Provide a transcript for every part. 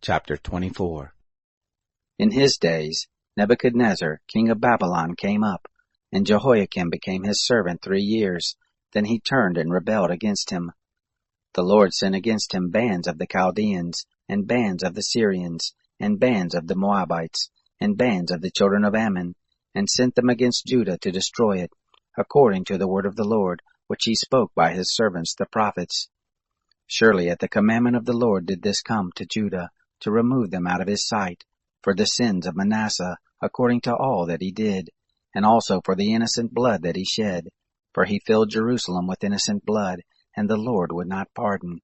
Chapter 24. In his days Nebuchadnezzar king of Babylon came up, and Jehoiakim became his servant 3 years. Then he turned and rebelled against him. The Lord sent against him bands of the Chaldeans, and bands of the Syrians, and bands of the Moabites, and bands of the children of Ammon, and sent them against Judah to destroy it, according to the word of the Lord, which he spoke by his servants the prophets. Surely at the commandment of the Lord did this come to Judah, to remove them out of his sight, for the sins of Manasseh, according to all that he did, and also for the innocent blood that he shed. For he filled Jerusalem with innocent blood, and the Lord would not pardon.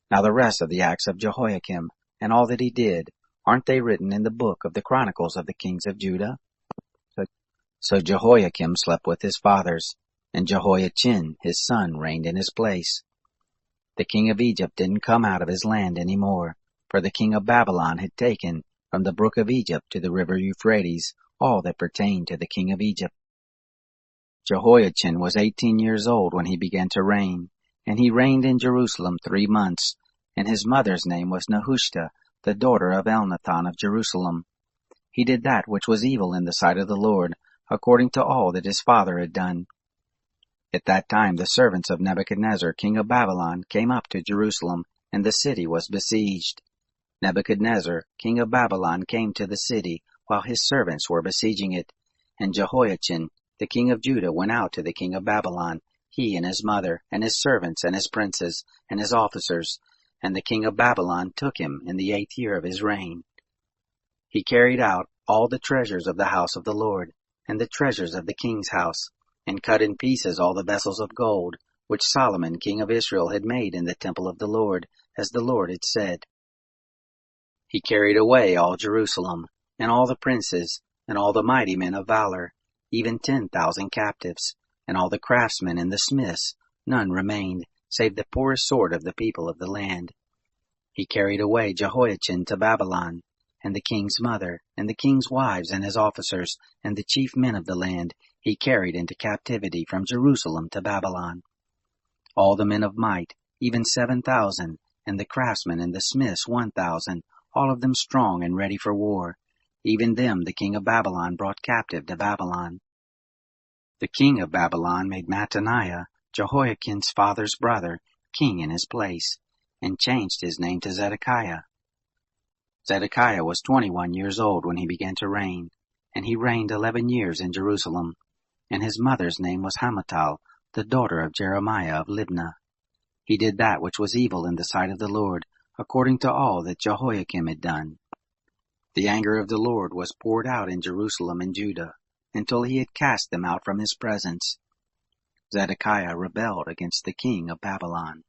Now the rest of the acts of Jehoiakim, and all that he did, aren't they written in the book of the Chronicles of the kings of Judah? So Jehoiakim slept with his fathers, and Jehoiachin his son reigned in his place. The king of Egypt didn't come out of his land any more, for the king of Babylon had taken from the brook of Egypt to the river Euphrates all that pertained to the king of Egypt. Jehoiachin was 18 years old when he began to reign, and he reigned in Jerusalem 3 months, and his mother's name was Nehushta, the daughter of Elnathan of Jerusalem. He did that which was evil in the sight of the Lord, according to all that his father had done. At that time the servants of Nebuchadnezzar king of Babylon came up to Jerusalem, and the city was besieged. Nebuchadnezzar king of Babylon came to the city while his servants were besieging it, and Jehoiachin the king of Judah went out to the king of Babylon, he and his mother, and his servants, and his princes, and his officers, and the king of Babylon took him in the 8th year of his reign. He carried out all the treasures of the house of the Lord, and the treasures of the king's house, and cut in pieces all the vessels of gold, which Solomon king of Israel had made in the temple of the Lord, as the Lord had said. He carried away all Jerusalem, and all the princes, and all the mighty men of valor, even 10,000 captives, and all the craftsmen and the smiths. None remained, save the poorest sort of the people of the land. He carried away Jehoiachin to Babylon, and the king's mother, and the king's wives, and his officers, and the chief men of the land, he carried into captivity from Jerusalem to Babylon. All the men of might, even 7,000, and the craftsmen and the smiths 1,000, all of them strong and ready for war. Even them the king of Babylon brought captive to Babylon. The king of Babylon made Mattaniah, Jehoiachin's father's brother, king in his place, and changed his name to Zedekiah. Zedekiah was 21 years old when he began to reign, and he reigned 11 years in Jerusalem, and his mother's name was Hamutal, the daughter of Jeremiah of Libnah. He did that which was evil in the sight of the Lord, according to all that Jehoiakim had done. The anger of the Lord was poured out in Jerusalem and Judah, until he had cast them out from his presence. Zedekiah rebelled against the king of Babylon.